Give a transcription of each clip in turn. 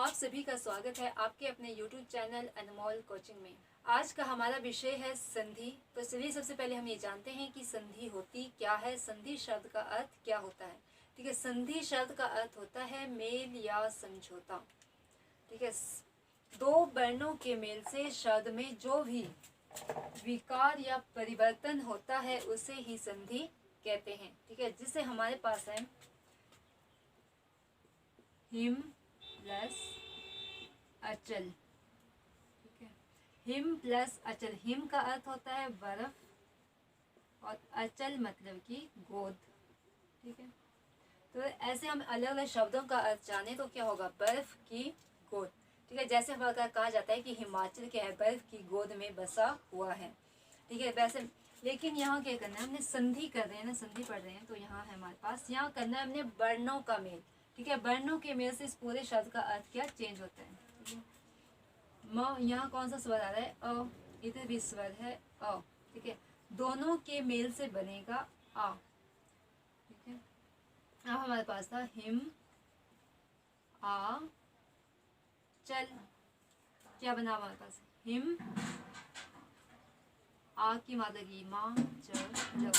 आप सभी का स्वागत है आपके अपने YouTube चैनल अनमोल कोचिंग में। आज का हमारा विषय है संधि। तो चलिए सबसे पहले हम ये जानते हैं कि संधि होती क्या है, संधि शब्द का अर्थ क्या होता है। ठीक है, संधि शब्द का अर्थ होता है मेल या समझौता। ठीक है, दो वर्णों के मेल से शब्द में जो भी विकार या परिवर्तन होता है उसे ही संधि कहते हैं। ठीक है, जिससे हमारे पास है हिम प्लस अचल। ठीक है, हिम प्लस अचल। हिम का अर्थ होता है बर्फ और अचल मतलब कि गोद। ठीक है, तो ऐसे हम अलग अलग शब्दों का अर्थ जाने तो क्या होगा, बर्फ की गोद। ठीक है, जैसे हमारा कहा जाता है कि हिमाचल क्या है, बर्फ की गोद में बसा हुआ है। ठीक है, वैसे लेकिन यहाँ क्या करना है, हमने संधि कर रहे हैं ना, संधि पढ़ रहे हैं, तो यहाँ है हमारे पास, यहाँ करना है हमने वर्णों का मेल। ठीक है, वर्णों के मेल से इस पूरे शब्द का अर्थ क्या चेंज होता है। ठीक है, म यहाँ कौन सा स्वर आ रहा है, अ, इधर भी स्वर है अ। ठीक है, दोनों के मेल से बनेगा आ। ठीक है, अब हमारे पास था हिम आ चल। क्या बना हमारे पास, हिम आ की मात्रा की माँ चल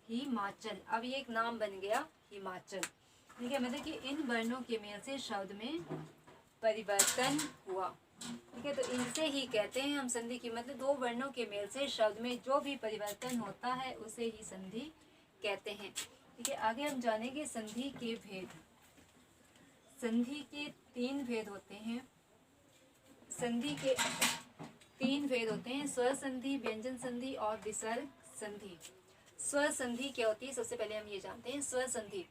हिमाचल। अब ये एक नाम बन गया हिमाचल। ठीक है, मतलब कि इन वर्णों के मेल से शब्द में परिवर्तन हुआ। ठीक है, तो इनसे ही कहते हैं हम संधि की, मतलब दो वर्णों के मेल से शब्द में जो भी परिवर्तन होता है उसे ही संधि कहते हैं। ठीक है, आगे हम जानेंगे संधि के भेद। संधि के तीन भेद होते हैं। संधि के तीन भेद होते हैं, स्वर संधि, व्यंजन संधि और विसर्ग संधि। स्वर संधि क्या होती है, सबसे पहले हम ये जानते हैं। स्वर संधि,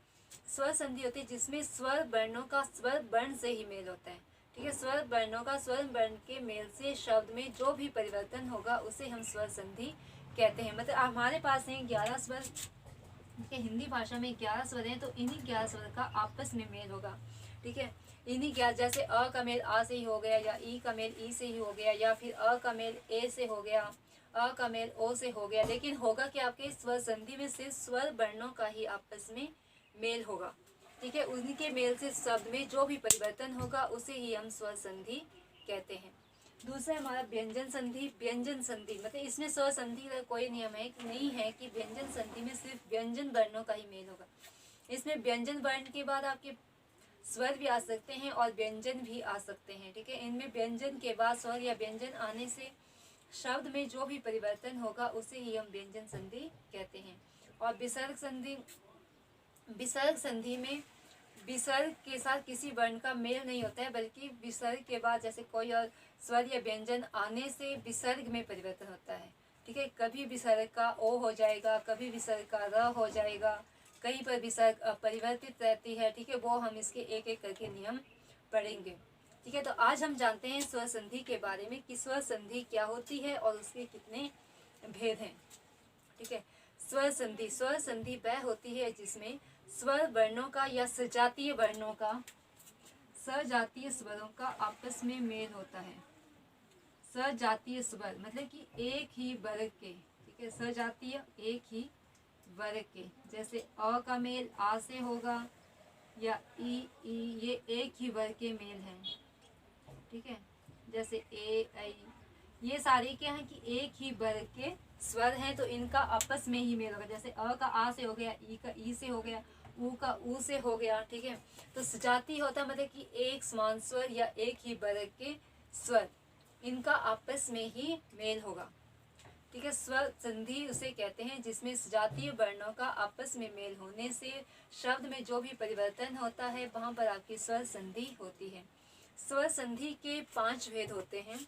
स्वर संधि होती है जिसमें स्वर वर्णों का स्वर वर्ण से ही मेल होता है। ठीक है, स्वर वर्णों का स्वर वर्ण के मेल से शब्द में जो भी परिवर्तन होगा उसे हम स्वर संधि कहते हैं। मतलब हमारे पास है 11 स्वर। ठीक है, हिंदी भाषा में 11 स्वर हैं, तो इन्हीं 11 स्वर का आपस में मेल होगा। ठीक है, इन्हीं 11, जैसे अ का मेल आ से ही हो गया, या ई का मेल ई से ही हो गया, या फिर अ का मेल ए से हो गया, अ का मेल ओ से हो गया। लेकिन होगा कि आपके स्वर संधि में सिर्फ स्वर वर्णों का ही आपस में मेल होगा। ठीक है, उनके मेल से शब्द में जो भी परिवर्तन होगा उसे ही हम स्वर संधि कहते हैं। दूसरा हमारा व्यंजन संधि। व्यंजन संधि मतलब इसमें स्वर संधि का कोई नियम है नहीं है कि व्यंजन संधि में सिर्फ व्यंजन वर्णों का ही मेल होगा। इसमें व्यंजन वर्ण के बाद आपके स्वर भी आ सकते हैं और व्यंजन भी आ सकते हैं। ठीक है, इनमें व्यंजन के बाद स्वर या व्यंजन आने से शब्द में जो भी परिवर्तन होगा उसे ही हम व्यंजन संधि कहते हैं। और विसर्ग संधि, विसर्ग संधि में विसर्ग के साथ किसी वर्ण का मेल नहीं होता है, बल्कि विसर्ग के बाद जैसे कोई और स्वर या व्यंजन आने से विसर्ग में परिवर्तन होता है। ठीक है, कभी विसर्ग का ओ हो जाएगा, कभी विसर्ग का र हो जाएगा, कहीं पर विसर्ग अपरिवर्तित रहती है। ठीक है, वो हम इसके एक एक करके नियम पढ़ेंगे। ठीक है, तो आज हम जानते हैं स्वर संधि के बारे में कि स्वर संधि क्या होती है और उसके कितने भेद हैं। ठीक है, स्वर संधि, स्वर संधि वह होती है जिसमें स्वर वर्णों का या सजातीय वर्णों का, सजातीय स्वरों का आपस में मेल होता है। सजातीय स्वर मतलब कि एक ही वर्ग के। ठीक है, सजातीय एक ही वर्ग के, जैसे अ का मेल आ से होगा या ई, ये एक ही वर्ग के मेल हैं। ठीक है, जैसे ए ऐ, ये सारे क्या हैं कि एक ही वर्ग के स्वर हैं, तो इनका आपस में ही मेल होगा। जैसे अ का आ से हो गया, ई का ई से हो गया, ऊ का ऊ से हो गया। ठीक है, तो सजाती होता है मतलब कि एक समान स्वर या एक ही वर्ग के स्वर, इनका आपस में ही मेल होगा। ठीक है, स्वर संधि उसे कहते हैं जिसमें सजातीय वर्णों का आपस में मेल होने से शब्द में जो भी परिवर्तन होता है वहां पर आपकी स्वर संधि होती है। स्वर संधि के 5 भेद होते हैं,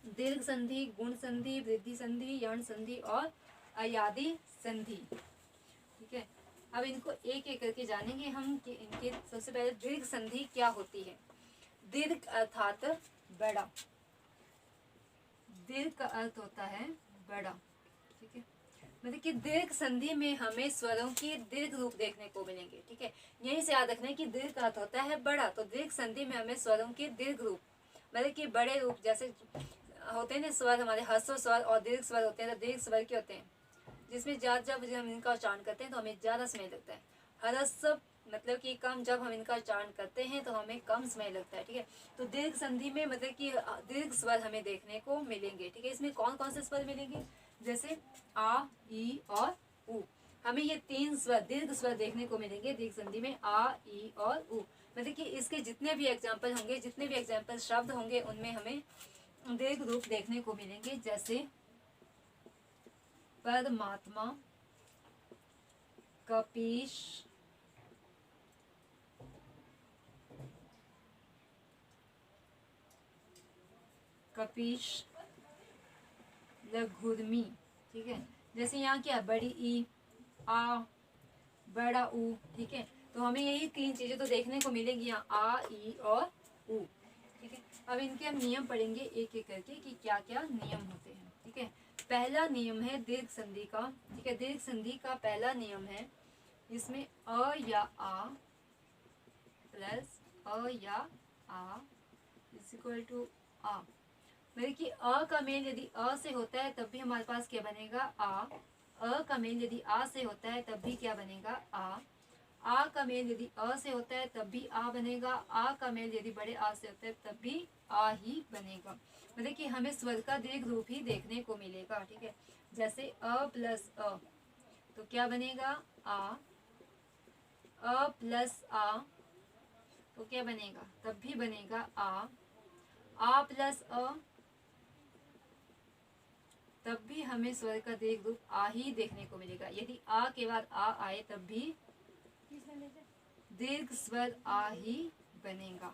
दीर्घ संधि, गुण संधि, वृद्धि संधि, यण संधि और अयादि संधि। ठीक है, अब इनको एक एक करके जानेंगे हम कि इनके सबसे पहले दीर्घ संधि क्या होती है। दीर्घ अर्थात बड़ा, दीर्घ का अर्थ होता है बड़ा। ठीक है, मतलब कि दीर्घ संधि में हमें स्वरों के दीर्घ रूप देखने को मिलेंगे। ठीक है, यहीं से याद रखना है कि दीर्घ का अर्थ होता है बड़ा, तो दीर्घ संधि में हमें स्वरों के दीर्घ रूप मतलब कि बड़े रूप, जैसे होते हैं ना स्वर, हमारे ह्रस्व स्वर और दीर्घ स्वर होते हैं। तो दीर्घ स्वर के होते हैं जिसमें जब हम इनका उच्चारण करते हैं तो हमें ज़्यादा समय लगता है। ह्रस्व मतलब कि कम, जब हम इनका उच्चारण करते हैं तो हमें कम समय लगता है, ठीक है। तो दीर्घ संधि में मतलब कि दीर्घ स्वर हमें देखने को मिलेंगे, ठीक है। इसमें कौन कौन से स्वर मिलेंगे, जैसे आ, ई और उ। हमें ये 3 स्वर, दीर्घ स्वर देखने को मिलेंगे दीर्घ संधि में, आ, ई और उ। मतलब कि इसके जितने भी एग्जाम्पल होंगे, जितने भी एग्जाम्पल शब्द होंगे, उनमें हमें दीर्घ रूप देखने को मिलेंगे, जैसे परमात्मा, कपीश, कपीश, लघुर्मी, ठीक है। जैसे यहाँ क्या, बड़ी ई, आ, बड़ा ऊ, ठीक है। तो हमें यही 3 चीजें तो देखने को मिलेगी यहाँ, आ, ई और ऊ, ठीक है। अब इनके हम नियम पढ़ेंगे एक एक करके कि क्या क्या नियम होते हैं, ठीक है। पहला नियम है दीर्घ संधि का, ठीक है। दीर्घ संधि का पहला नियम है, इसमें अ या आ प्लस अ या आ इज इक्वल टू आ। मतलब कि अ का मेल यदि अ से होता है तब भी हमारे पास क्या बनेगा, आ। अ का मेल यदि आ से होता है तब भी क्या बनेगा, आ का मेल यदि अ से होता है तब भी आ बनेगा, आ का मेल यदि बड़े आ से होता है तब भी आ ही बनेगा। मतलब कि हमें स्वर का दीर्घ रूप ही देखने को मिलेगा, ठीक है। जैसे अ प्लस अ, तो क्या बनेगा, आ। अ प्लस आ, तो क्या बनेगा, तब भी बनेगा आ प्लस अ, तब भी हमें स्वर का दीर्घ रूप आ ही देखने को मिलेगा। यदि आ के बाद आ आए तब भी दीर्घ स्वर आ ही बनेगा,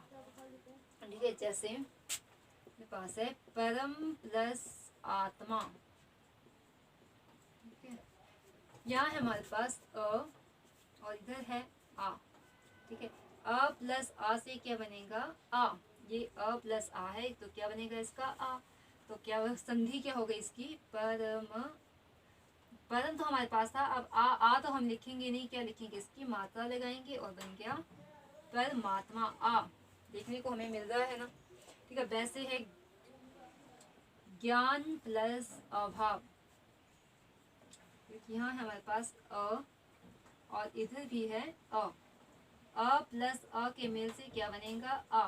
ठीक है। जैसे मेरे पास है परम प्लस आत्मा, ठीक है। यहाँ है हमारे पास अ और इधर है आ, ठीक है। अ प्लस आ से क्या बनेगा, आ। ये अ प्लस आ है तो क्या बनेगा इसका, आ। तो क्या संधि क्या हो गई इसकी, परम। परम तो हमारे पास था, अब आ तो हम लिखेंगे नहीं, क्या लिखेंगे, इसकी मात्रा लगाएंगे और बन गया परमात्मा, आ। देखने को हमें मिल रहा है ना, ठीक है। वैसे है ज्ञान प्लस अभाव, यहाँ है हमारे पास अ और इधर भी है अ प्लस अ के मेल से क्या बनेगा, आ।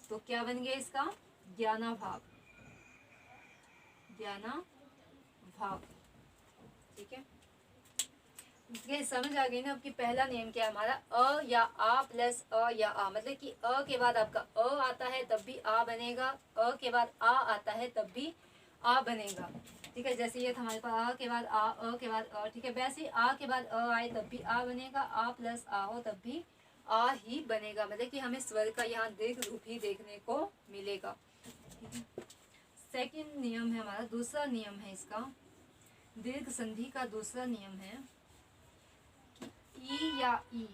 तो क्या बन गया इसका, ज्ञानाभाव, ज्ञानाभाव, ठीक है। ये समझ आ गई ना आपकी। पहला नियम क्या है हमारा, अ या आ प्लस अ या आ, मतलब कि अ के बाद आपका अ आता है तब भी आ बनेगा, अ के बाद आ आता है तब भी आ बनेगा, ठीक है। जैसे ये था हमारे पास आ के बाद आ, अ के बाद अ, ठीक है। वैसे ही आ के बाद अ आए तब भी आ बनेगा, आ प्लस आ हो तब भी आ ही बनेगा। मतलब कि हमें स्वर का यहाँ दीर्घ रूप ही देखने को मिलेगा, ठीक है। सेकंड नियम है हमारा, दूसरा नियम है इसका, दीर्घ संधि का दूसरा नियम है ई या ई,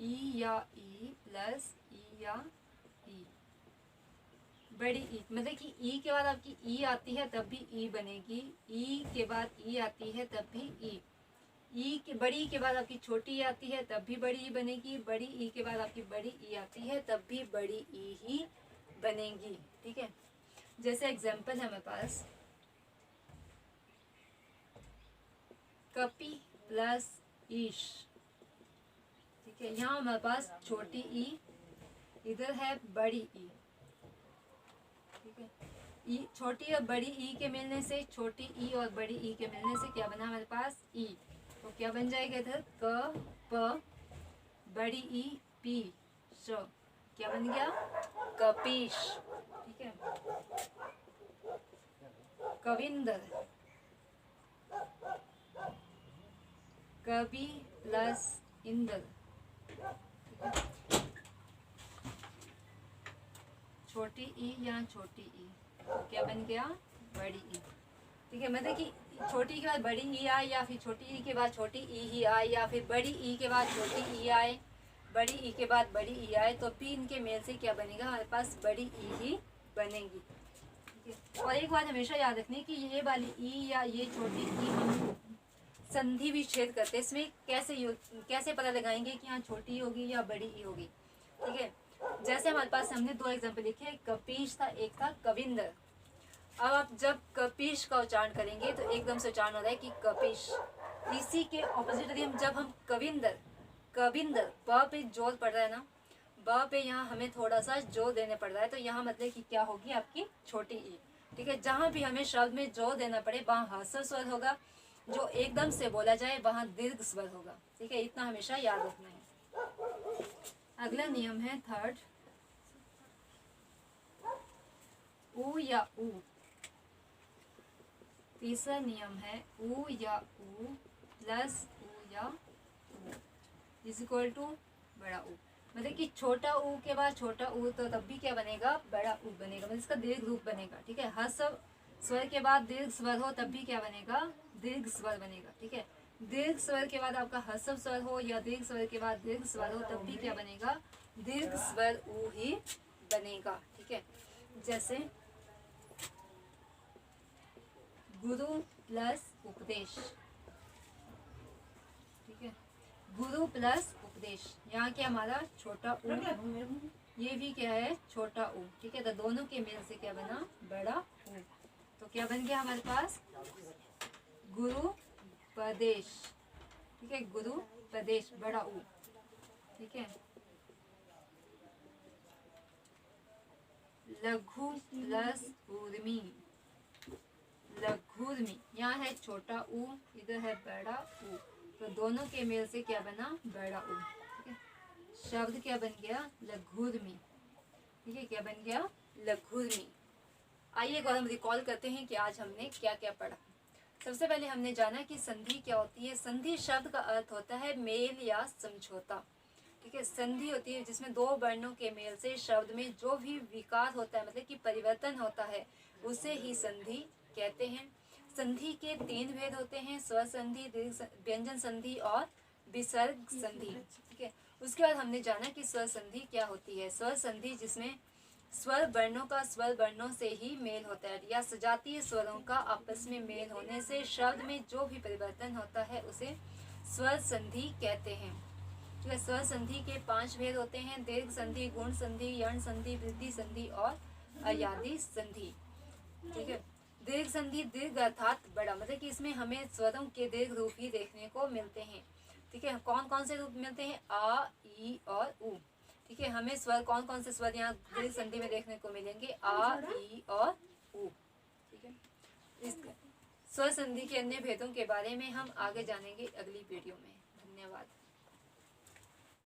ई या ई प्लस ई या ई, बड़ी ई। मतलब कि ई के बाद आपकी ई आती है तब भी ई बनेगी, ई के बाद ई आती है तब भी ई, ई के बड़ी ई के बाद आपकी छोटी ई आती है तब भी बड़ी ई बनेगी, बड़ी ई के बाद आपकी बड़ी ई आती है तब भी बड़ी ई ही बनेगी, ठीक है। जैसे एग्जाम्पल है हमारे पास कपि प्लस ईश, ठीक है। यहाँ हमारे पास छोटी ई, इधर है बड़ी ई, ठीक है। ई, छोटी और बड़ी ई के मिलने से, छोटी ई और बड़ी ई के मिलने से क्या बना हमारे पास, ई। तो क्या बन जाएगा इधर, क प, बड़ी ई पी श, क्या बन गया, कपीश, ठीक है। कविंदर, कवि प्लस इंदर, छोटी ई या छोटी ई, तो क्या बन गया, बड़ी ई, ठीक है। मतलब कि छोटी के बाद बड़ी ई आए, या फिर छोटी ई के बाद छोटी ई ही आए, या फिर बड़ी ई के बाद छोटी ई आए, बड़ी ई के बाद बड़ी ई आए, तो भी इनके मेल से क्या बनेगा हमारे पास, बड़ी ई ही बनेगी, ठीक है। और एक बात हमेशा याद रखनी कि ये वाली ई या ये छोटी ई हम संधि विच्छेद करते हैं, इसमें कैसे पता लगाएंगे कि यहाँ छोटी होगी या बड़ी ई होगी, ठीक है। जैसे हमारे पास हमने 2 एग्जाम्पल लिखे, कपीश था, एक था कविंदर। अब आप जब कपीश का उच्चारण करेंगे तो एकदम से उच्चारण हो रहा है कि कपीश, इसी के ऑपोजिट यदि जब हम कविंदर कविंदर ब पे जोर पड़ रहा है ना, ब पे यहाँ हमें थोड़ा सा जोर देने पड़ रहा है, तो यहाँ मतलब कि क्या होगी आपकी छोटी ई। ठीक है, जहाँ भी हमें शब्द में जोर देना पड़े वहाँ ह्रस्व स्वर होगा, जो एकदम से बोला जाए वहाँ दीर्घ स्वर होगा। ठीक है, इतना हमेशा याद रखना है। अगला नियम है थर्ड, ऊ या ऊ। तीसरा नियम है ऊ या ऊ प्लस ऊ या ऊ इज इक्वल टू बड़ा ऊ। मतलब कि छोटा ऊ के बाद छोटा ऊ तो तब भी क्या बनेगा, बड़ा ऊ बनेगा, मतलब इसका दीर्घ रूप बनेगा। ठीक है, ह्रस्व स्वर के बाद दीर्घ स्वर हो तब भी क्या बनेगा, दीर्घ स्वर बनेगा। ठीक है, दीर्घ स्वर के बाद आपका ह्रस्व स्वर हो या दीर्घ स्वर के बाद दीर्घ स्वर हो तब भी क्या बनेगा, दीर्घ स्वर ऊ ही बनेगा। ठीक है, जैसे गुरु प्लस उपदेश। ठीक है, गुरु प्लस उपदेश, यहाँ क्या हमारा छोटा ऊ, ये भी क्या है छोटा ऊ। ठीक है, तो दोनों के मेल से क्या बना, बड़ा ऊ। तो क्या बन गया हमारे पास, गुरु प्रदेश। ठीक है, गुरु प्रदेश बड़ा ऊ। ठीक है, लघु प्लस ऊर्मी, लघुर्मी, यहाँ है छोटा ऊ, इधर है बड़ा ऊ, तो दोनों के मेल से क्या बना, बड़ा ऊ। ठीक है, शब्द क्या बन गया, लघुर्मी। ठीक है, क्या बन गया, लघुर्मी। आइए एक बार हम रिकॉल करते हैं कि आज हमने क्या क्या पढ़ा। सबसे पहले हमने जाना कि संधि क्या होती है। संधि शब्द का अर्थ होता है मेल या समझौता। ठीक है, संधि होती है जिसमें दो वर्णों के मेल से शब्द में जो भी विकार होता है, मतलब कि परिवर्तन होता है, उसे ही संधि कहते हैं। संधि के 3 भेद होते हैं, स्वर संधि, व्यंजन संधि और विसर्ग संधि। ठीक है, उसके बाद हमने जाना कि स्वर संधि क्या होती है। स्वर संधि जिसमें स्वर वर्णों का स्वर वर्णों से ही मेल होता है, या सजातीय स्वरों का आपस में मेल होने से शब्द में जो भी परिवर्तन होता है उसे स्वर संधि कहते हैं। ठीक है, स्वर संधि के 5 भेद होते हैं, दीर्घ संधि, गुण संधि, यण संधि, वृद्धि संधि और अयादि संधि। ठीक है, दीर्घ संधि दीर्घ अर्थात बड़ा, मतलब कि इसमें हमें स्वरों के दीर्घ रूप ही देखने को मिलते हैं। ठीक है, कौन कौन से रूप मिलते हैं, आ, ई और उ। ठीक है, हमें स्वर कौन कौन से स्वर यहाँ दीर्घ संधि में देखने को मिलेंगे, आ, ई और उ। ठीक है, इस स्वर संधि के अन्य भेदों के बारे में हम आगे जानेंगे अगली वीडियो में। धन्यवाद।